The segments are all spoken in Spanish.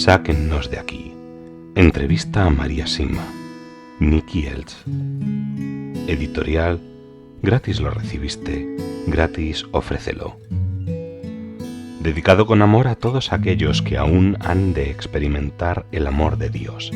Sáquennos de aquí. Entrevista a María Sima. Nicky Elch. Editorial Gratis lo recibiste, gratis ofrécelo. Dedicado con amor a todos aquellos que aún han de experimentar el amor de Dios.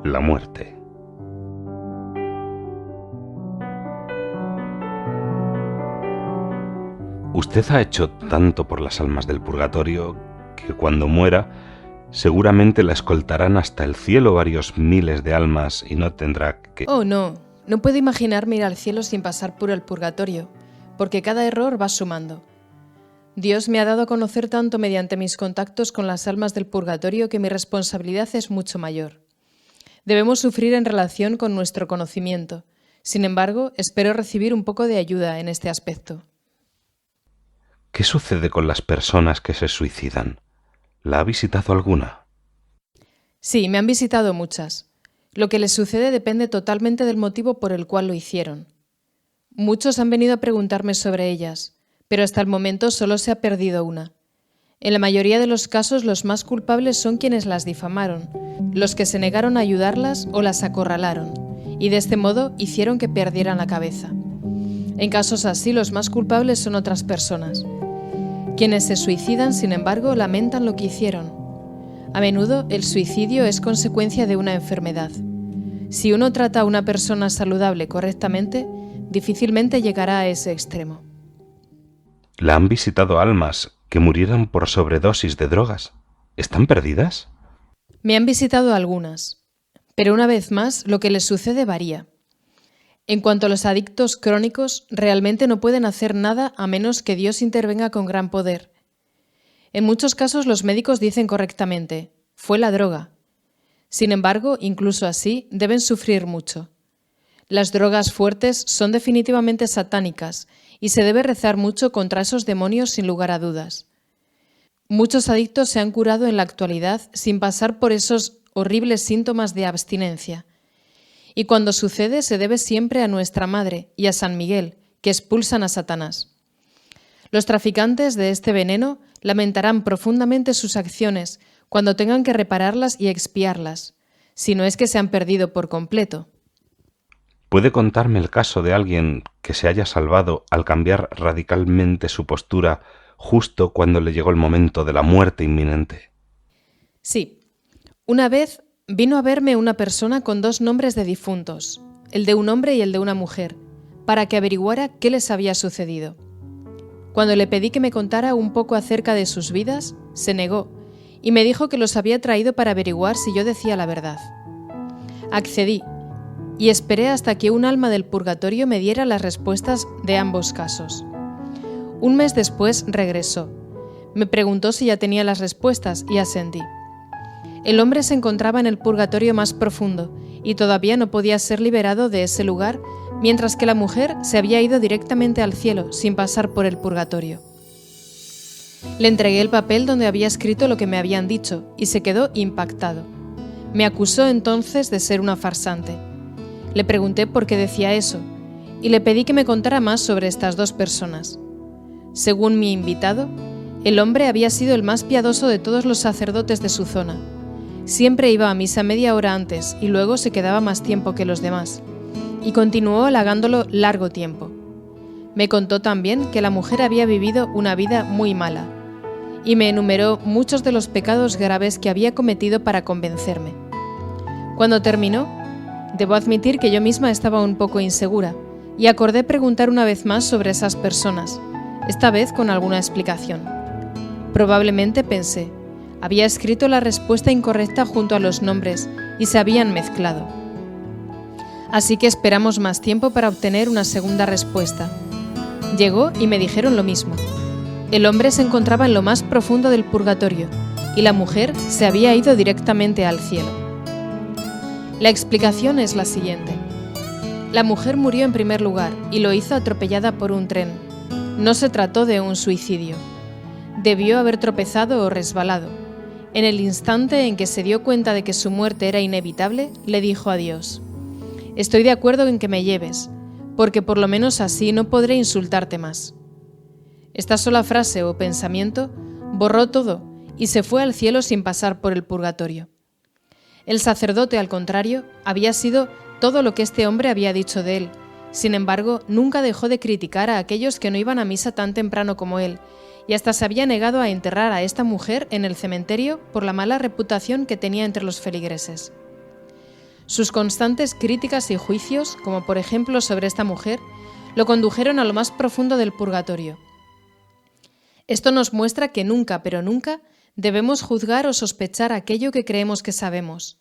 La muerte. Usted ha hecho tanto por las almas del purgatorio que cuando muera seguramente la escoltarán hasta el cielo varios miles de almas y no tendrá que... Oh, no puedo imaginarme ir al cielo sin pasar por el purgatorio, porque cada error va sumando. Dios me ha dado a conocer tanto mediante mis contactos con las almas del purgatorio que mi responsabilidad es mucho mayor. Debemos sufrir en relación con nuestro conocimiento. Sin embargo, espero recibir un poco de ayuda en este aspecto. ¿Qué sucede con las personas que se suicidan? ¿La ha visitado alguna? Sí, me han visitado muchas. Lo que les sucede depende totalmente del motivo por el cual lo hicieron. Muchos han venido a preguntarme sobre ellas, pero hasta el momento solo se ha perdido una. En la mayoría de los casos, los más culpables son quienes las difamaron, los que se negaron a ayudarlas o las acorralaron, y de este modo hicieron que perdieran la cabeza. En casos así, los más culpables son otras personas. Quienes se suicidan, sin embargo, lamentan lo que hicieron. A menudo, el suicidio es consecuencia de una enfermedad. Si uno trata a una persona saludable correctamente, difícilmente llegará a ese extremo. ¿La han visitado almas que murieran por sobredosis de drogas? ¿Están perdidas? Me han visitado algunas, pero una vez más lo que les sucede varía. En cuanto a los adictos crónicos, realmente no pueden hacer nada a menos que Dios intervenga con gran poder. En muchos casos los médicos dicen correctamente, fue la droga. Sin embargo, incluso así, deben sufrir mucho. Las drogas fuertes son definitivamente satánicas y se debe rezar mucho contra esos demonios sin lugar a dudas. Muchos adictos se han curado en la actualidad sin pasar por esos horribles síntomas de abstinencia. Y cuando sucede se debe siempre a nuestra Madre y a San Miguel, que expulsan a Satanás. Los traficantes de este veneno lamentarán profundamente sus acciones cuando tengan que repararlas y expiarlas, si no es que se han perdido por completo. ¿Puede contarme el caso de alguien que se haya salvado al cambiar radicalmente su postura justo cuando le llegó el momento de la muerte inminente? Sí. Una vez vino a verme una persona con dos nombres de difuntos, el de un hombre y el de una mujer, para que averiguara qué les había sucedido. Cuando le pedí que me contara un poco acerca de sus vidas, se negó y me dijo que los había traído para averiguar si yo decía la verdad. Accedí y esperé hasta que un alma del purgatorio me diera las respuestas de ambos casos. Un mes después regresó. Me preguntó si ya tenía las respuestas y asentí. El hombre se encontraba en el purgatorio más profundo y todavía no podía ser liberado de ese lugar, mientras que la mujer se había ido directamente al cielo sin pasar por el purgatorio. Le entregué el papel donde había escrito lo que me habían dicho y se quedó impactado. Me acusó entonces de ser una farsante. Le pregunté por qué decía eso y le pedí que me contara más sobre estas dos personas. Según mi invitado, el hombre había sido el más piadoso de todos los sacerdotes de su zona. Siempre iba a misa media hora antes y luego se quedaba más tiempo que los demás, y continuó halagándolo largo tiempo. Me contó también que la mujer había vivido una vida muy mala, y me enumeró muchos de los pecados graves que había cometido para convencerme. Cuando terminó, debo admitir que yo misma estaba un poco insegura, y acordé preguntar una vez más sobre esas personas, esta vez con alguna explicación. Probablemente pensé, había escrito la respuesta incorrecta junto a los nombres y se habían mezclado. Así que esperamos más tiempo para obtener una segunda respuesta. Llegó y me dijeron lo mismo. El hombre se encontraba en lo más profundo del purgatorio y la mujer se había ido directamente al cielo. La explicación es la siguiente. La mujer murió en primer lugar y lo hizo atropellada por un tren. No se trató de un suicidio. Debió haber tropezado o resbalado. En el instante en que se dio cuenta de que su muerte era inevitable, le dijo a Dios: «Estoy de acuerdo en que me lleves, porque por lo menos así no podré insultarte más». Esta sola frase o pensamiento borró todo y se fue al cielo sin pasar por el purgatorio. El sacerdote, al contrario, había sido todo lo que este hombre había dicho de él. Sin embargo, nunca dejó de criticar a aquellos que no iban a misa tan temprano como él, y hasta se había negado a enterrar a esta mujer en el cementerio por la mala reputación que tenía entre los feligreses. Sus constantes críticas y juicios, como por ejemplo sobre esta mujer, lo condujeron a lo más profundo del purgatorio. Esto nos muestra que nunca, pero nunca, debemos juzgar o sospechar aquello que creemos que sabemos.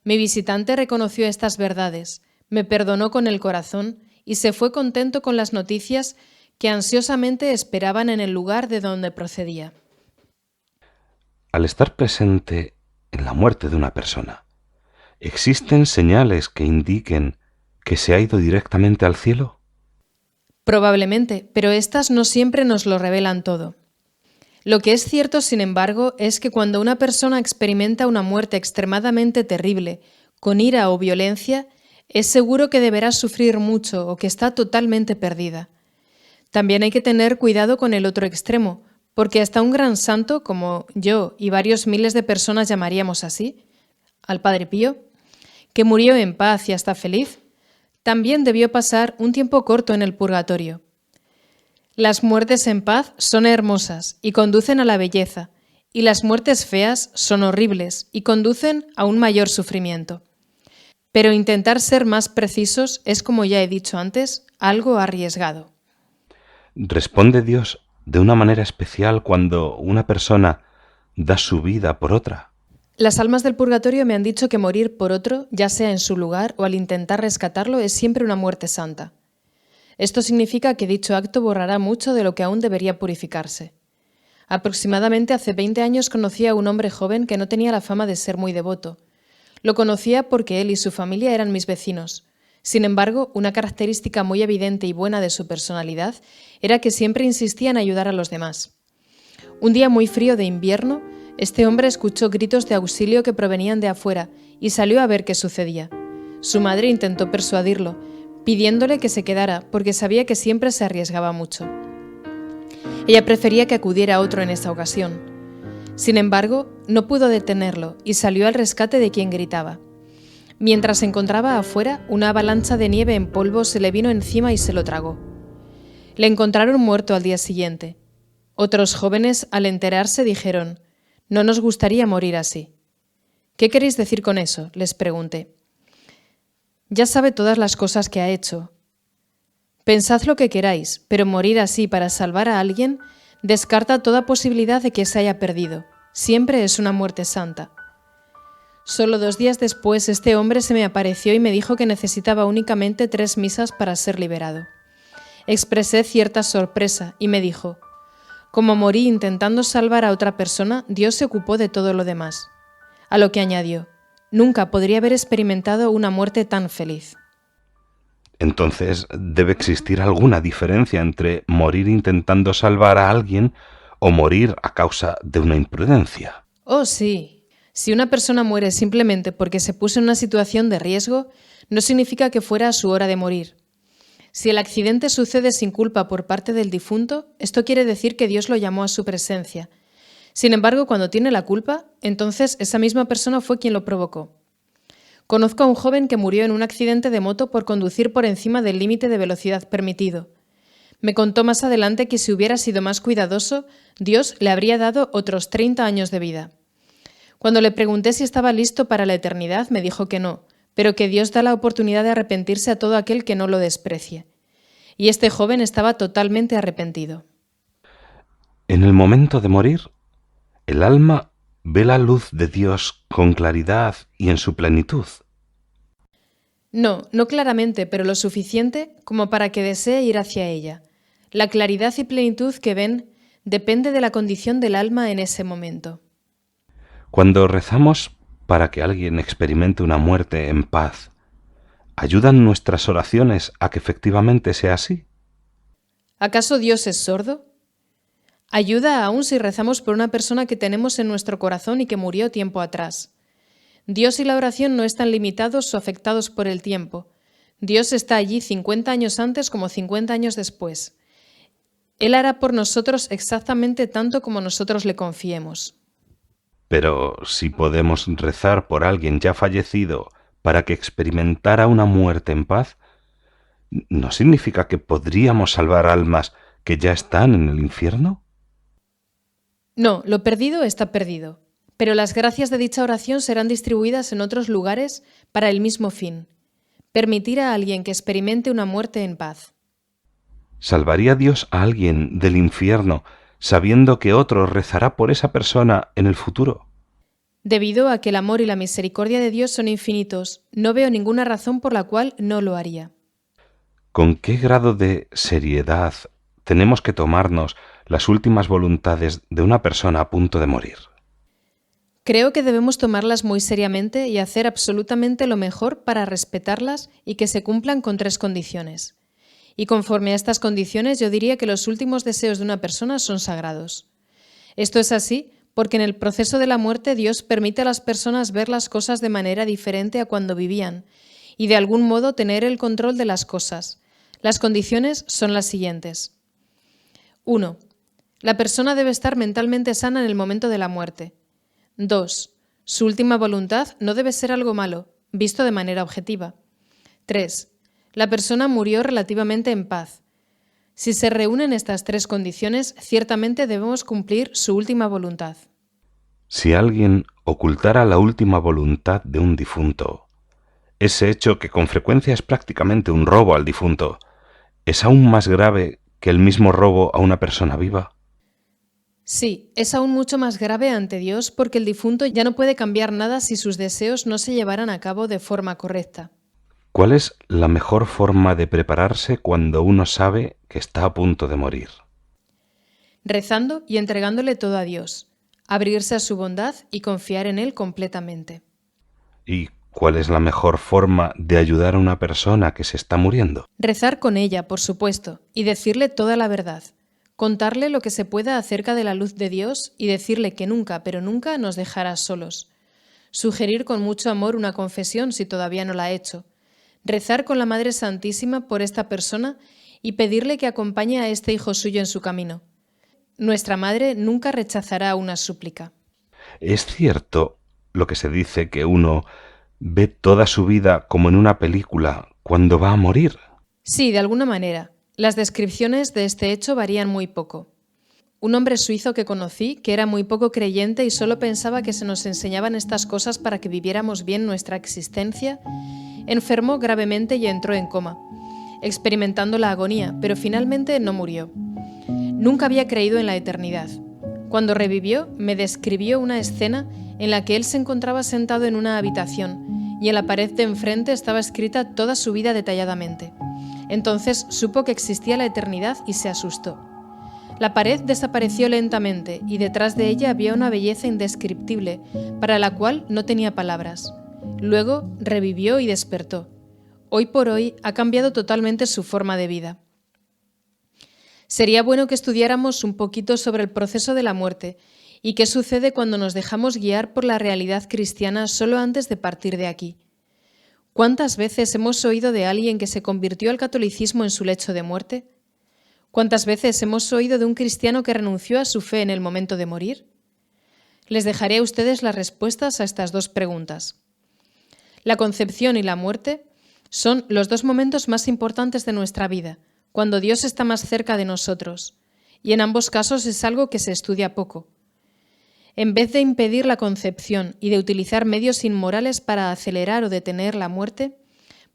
Mi visitante reconoció estas verdades, me perdonó con el corazón y se fue contento con las noticias que ansiosamente esperaban en el lugar de donde procedía. Al estar presente en la muerte de una persona, ¿existen señales que indiquen que se ha ido directamente al cielo? Probablemente, pero estas no siempre nos lo revelan todo. Lo que es cierto, sin embargo, es que cuando una persona experimenta una muerte extremadamente terrible, con ira o violencia, es seguro que deberá sufrir mucho o que está totalmente perdida. También hay que tener cuidado con el otro extremo, porque hasta un gran santo, como yo y varios miles de personas llamaríamos así, al Padre Pío, que murió en paz y hasta feliz, también debió pasar un tiempo corto en el purgatorio. Las muertes en paz son hermosas y conducen a la belleza, y las muertes feas son horribles y conducen a un mayor sufrimiento. Pero intentar ser más precisos es, como ya he dicho antes, algo arriesgado. ¿Responde Dios de una manera especial cuando una persona da su vida por otra? Las almas del purgatorio me han dicho que morir por otro, ya sea en su lugar o al intentar rescatarlo, es siempre una muerte santa. Esto significa que dicho acto borrará mucho de lo que aún debería purificarse. Aproximadamente hace 20 años conocí a un hombre joven que no tenía la fama de ser muy devoto. Lo conocía porque él y su familia eran mis vecinos. Sin embargo, una característica muy evidente y buena de su personalidad era que siempre insistía en ayudar a los demás. Un día muy frío de invierno, este hombre escuchó gritos de auxilio que provenían de afuera y salió a ver qué sucedía. Su madre intentó persuadirlo, pidiéndole que se quedara porque sabía que siempre se arriesgaba mucho. Ella prefería que acudiera otro en esta ocasión. Sin embargo, no pudo detenerlo y salió al rescate de quien gritaba. Mientras se encontraba afuera, una avalancha de nieve en polvo se le vino encima y se lo tragó. Le encontraron muerto al día siguiente. Otros jóvenes, al enterarse, dijeron: «No nos gustaría morir así». «¿Qué queréis decir con eso?», les pregunté. «Ya sabe todas las cosas que ha hecho. Pensad lo que queráis, pero morir así para salvar a alguien descarta toda posibilidad de que se haya perdido. Siempre es una muerte santa». Solo 2 días después, este hombre se me apareció y me dijo que necesitaba únicamente 3 misas para ser liberado. Expresé cierta sorpresa y me dijo: «Como morí intentando salvar a otra persona, Dios se ocupó de todo lo demás». A lo que añadió: «Nunca podría haber experimentado una muerte tan feliz». Entonces, ¿debe existir alguna diferencia entre morir intentando salvar a alguien o morir a causa de una imprudencia? Oh, sí. Si una persona muere simplemente porque se puso en una situación de riesgo, no significa que fuera a su hora de morir. Si el accidente sucede sin culpa por parte del difunto, esto quiere decir que Dios lo llamó a su presencia. Sin embargo, cuando tiene la culpa, entonces esa misma persona fue quien lo provocó. Conozco a un joven que murió en un accidente de moto por conducir por encima del límite de velocidad permitido. Me contó más adelante que si hubiera sido más cuidadoso, Dios le habría dado otros 30 años de vida. Cuando le pregunté si estaba listo para la eternidad, me dijo que no, pero que Dios da la oportunidad de arrepentirse a todo aquel que no lo desprecie. Y este joven estaba totalmente arrepentido. En el momento de morir, el alma ve la luz de Dios con claridad y en su plenitud. No, no claramente, pero lo suficiente como para que desee ir hacia ella. La claridad y plenitud que ven depende de la condición del alma en ese momento. Cuando rezamos para que alguien experimente una muerte en paz, ¿ayudan nuestras oraciones a que efectivamente sea así? ¿Acaso Dios es sordo? Ayuda aún si rezamos por una persona que tenemos en nuestro corazón y que murió tiempo atrás. Dios y la oración no están limitados o afectados por el tiempo. Dios está allí 50 años antes como 50 años después. Él hará por nosotros exactamente tanto como nosotros le confiemos. Pero si podemos rezar por alguien ya fallecido para que experimentara una muerte en paz, ¿no significa que podríamos salvar almas que ya están en el infierno? No, lo perdido está perdido, pero las gracias de dicha oración serán distribuidas en otros lugares para el mismo fin: permitir a alguien que experimente una muerte en paz. ¿Salvaría Dios a alguien del infierno sabiendo que otro rezará por esa persona en el futuro? Debido a que el amor y la misericordia de Dios son infinitos, no veo ninguna razón por la cual no lo haría. ¿Con qué grado de seriedad tenemos que tomarnos las últimas voluntades de una persona a punto de morir? Creo que debemos tomarlas muy seriamente y hacer absolutamente lo mejor para respetarlas y que se cumplan con 3 condiciones. Y conforme a estas condiciones, yo diría que los últimos deseos de una persona son sagrados. Esto es así porque en el proceso de la muerte Dios permite a las personas ver las cosas de manera diferente a cuando vivían y de algún modo tener el control de las cosas. Las condiciones son las siguientes. 1. La persona debe estar mentalmente sana en el momento de la muerte. 2. Su última voluntad no debe ser algo malo, visto de manera objetiva. 3. La persona murió relativamente en paz. Si se reúnen estas 3 condiciones, ciertamente debemos cumplir su última voluntad. Si alguien ocultara la última voluntad de un difunto, ese hecho, que con frecuencia es prácticamente un robo al difunto, ¿es aún más grave que el mismo robo a una persona viva? Sí, es aún mucho más grave ante Dios porque el difunto ya no puede cambiar nada si sus deseos no se llevaran a cabo de forma correcta. ¿Cuál es la mejor forma de prepararse cuando uno sabe que está a punto de morir? Rezando y entregándole todo a Dios, abrirse a su bondad y confiar en Él completamente. ¿Y cuál es la mejor forma de ayudar a una persona que se está muriendo? Rezar con ella, por supuesto, y decirle toda la verdad. Contarle lo que se pueda acerca de la luz de Dios y decirle que nunca, pero nunca nos dejará solos. Sugerir con mucho amor una confesión si todavía no la ha hecho. Rezar con la Madre Santísima por esta persona y pedirle que acompañe a este hijo suyo en su camino. Nuestra Madre nunca rechazará una súplica. ¿Es cierto lo que se dice, que uno ve toda su vida como en una película cuando va a morir? Sí, de alguna manera. Las descripciones de este hecho varían muy poco. Un hombre suizo que conocí, que era muy poco creyente y solo pensaba que se nos enseñaban estas cosas para que viviéramos bien nuestra existencia, enfermó gravemente y entró en coma, experimentando la agonía, pero finalmente no murió. Nunca había creído en la eternidad. Cuando revivió, me describió una escena en la que él se encontraba sentado en una habitación y en la pared de enfrente estaba escrita toda su vida detalladamente. Entonces supo que existía la eternidad y se asustó. La pared desapareció lentamente y detrás de ella había una belleza indescriptible para la cual no tenía palabras. Luego revivió y despertó. Hoy por hoy ha cambiado totalmente su forma de vida. Sería bueno que estudiáramos un poquito sobre el proceso de la muerte y qué sucede cuando nos dejamos guiar por la realidad cristiana solo antes de partir de aquí. ¿Cuántas veces hemos oído de alguien que se convirtió al catolicismo en su lecho de muerte? ¿Cuántas veces hemos oído de un cristiano que renunció a su fe en el momento de morir? Les dejaré a ustedes las respuestas a estas 2 preguntas. La concepción y la muerte son los 2 momentos más importantes de nuestra vida, cuando Dios está más cerca de nosotros, y en ambos casos es algo que se estudia poco. En vez de impedir la concepción y de utilizar medios inmorales para acelerar o detener la muerte,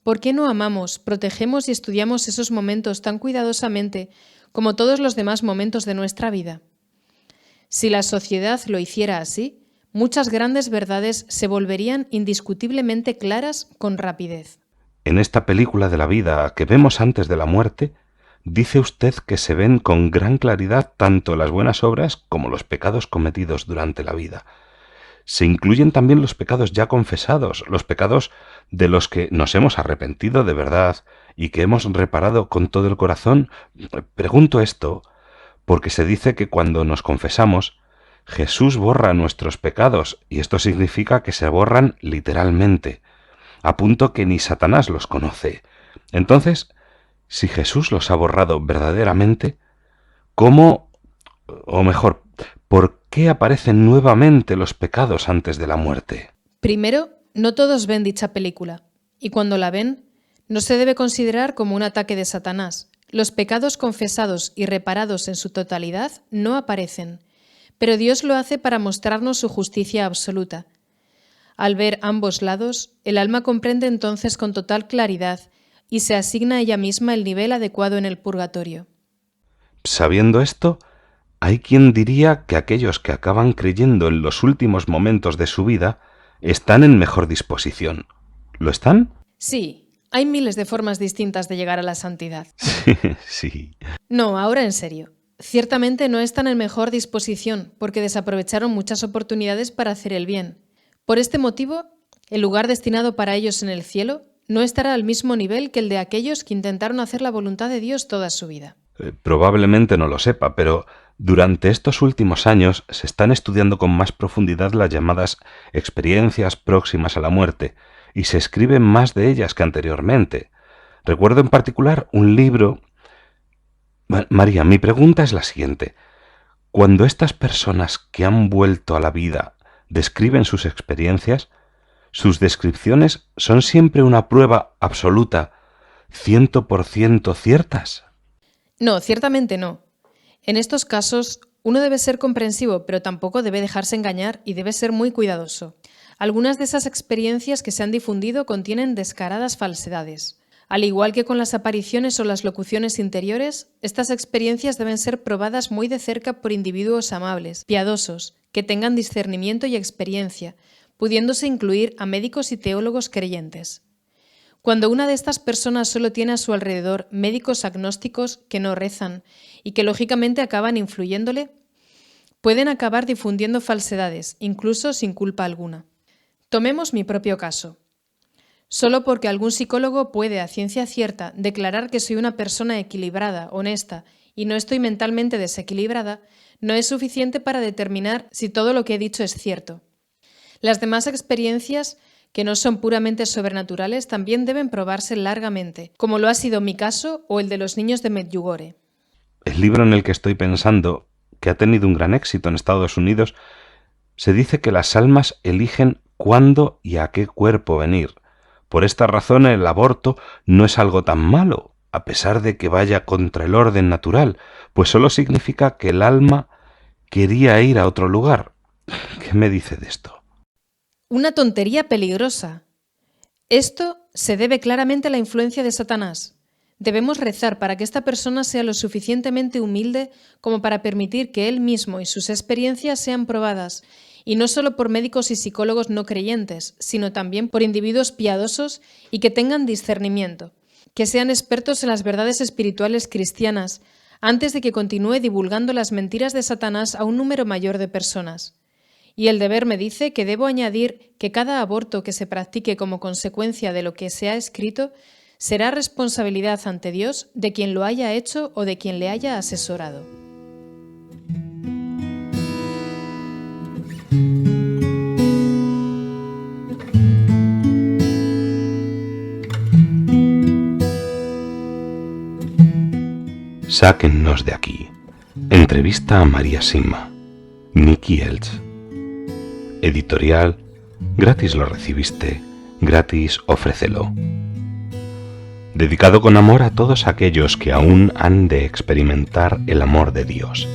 ¿por qué no amamos, protegemos y estudiamos esos momentos tan cuidadosamente como todos los demás momentos de nuestra vida? Si la sociedad lo hiciera así, muchas grandes verdades se volverían indiscutiblemente claras con rapidez. En esta película de la vida que vemos antes de la muerte, dice usted que se ven con gran claridad tanto las buenas obras como los pecados cometidos durante la vida. Se incluyen también los pecados ya confesados, los pecados de los que nos hemos arrepentido de verdad y que hemos reparado con todo el corazón. Pregunto esto porque se dice que cuando nos confesamos, Jesús borra nuestros pecados, y esto significa que se borran literalmente, a punto que ni Satanás los conoce. Entonces, si Jesús los ha borrado verdaderamente, ¿cómo, o mejor, por qué aparecen nuevamente los pecados antes de la muerte? Primero, no todos ven dicha película, y cuando la ven, no se debe considerar como un ataque de Satanás. Los pecados confesados y reparados en su totalidad no aparecen, pero Dios lo hace para mostrarnos su justicia absoluta. Al ver ambos lados, el alma comprende entonces con total claridad y se asigna a ella misma el nivel adecuado en el purgatorio. Sabiendo esto, hay quien diría que aquellos que acaban creyendo en los últimos momentos de su vida están en mejor disposición. ¿Lo están? Sí, hay miles de formas distintas de llegar a la santidad. Sí. No, ahora en serio. Ciertamente no están en mejor disposición porque desaprovecharon muchas oportunidades para hacer el bien. Por este motivo, el lugar destinado para ellos en el cielo no estará al mismo nivel que el de aquellos que intentaron hacer la voluntad de Dios toda su vida. Probablemente no lo sepa, pero durante estos últimos años se están estudiando con más profundidad las llamadas experiencias próximas a la muerte, y se escriben más de ellas que anteriormente. Recuerdo en particular un libro... María, mi pregunta es la siguiente. Cuando estas personas que han vuelto a la vida describen sus experiencias, sus descripciones son siempre una prueba absoluta, 100% ciertas. No, ciertamente no. En estos casos, uno debe ser comprensivo, pero tampoco debe dejarse engañar y debe ser muy cuidadoso. Algunas de esas experiencias que se han difundido contienen descaradas falsedades. Al igual que con las apariciones o las locuciones interiores, estas experiencias deben ser probadas muy de cerca por individuos amables, piadosos, que tengan discernimiento y experiencia, pudiéndose incluir a médicos y teólogos creyentes. Cuando una de estas personas solo tiene a su alrededor médicos agnósticos que no rezan y que lógicamente acaban influyéndole, pueden acabar difundiendo falsedades, incluso sin culpa alguna. Tomemos mi propio caso. Solo porque algún psicólogo puede a ciencia cierta declarar que soy una persona equilibrada, honesta y no estoy mentalmente desequilibrada, no es suficiente para determinar si todo lo que he dicho es cierto. Las demás experiencias, que no son puramente sobrenaturales, también deben probarse largamente, como lo ha sido mi caso o el de los niños de Medjugorje. El libro en el que estoy pensando, que ha tenido un gran éxito en Estados Unidos, se dice que las almas eligen cuándo y a qué cuerpo venir. Por esta razón el aborto no es algo tan malo, a pesar de que vaya contra el orden natural, pues solo significa que el alma quería ir a otro lugar. ¿Qué me dice de esto? Una tontería peligrosa. Esto se debe claramente a la influencia de Satanás. Debemos rezar para que esta persona sea lo suficientemente humilde como para permitir que él mismo y sus experiencias sean probadas, y no solo por médicos y psicólogos no creyentes, sino también por individuos piadosos y que tengan discernimiento, que sean expertos en las verdades espirituales cristianas, antes de que continúe divulgando las mentiras de Satanás a un número mayor de personas. Y el deber me dice que debo añadir que cada aborto que se practique como consecuencia de lo que se ha escrito será responsabilidad ante Dios de quien lo haya hecho o de quien le haya asesorado. Sáquennos de aquí. Entrevista a María Simma. Nicky Elch. Editorial. Gratis lo recibiste, gratis ofrécelo. Dedicado con amor a todos aquellos que aún han de experimentar el amor de Dios.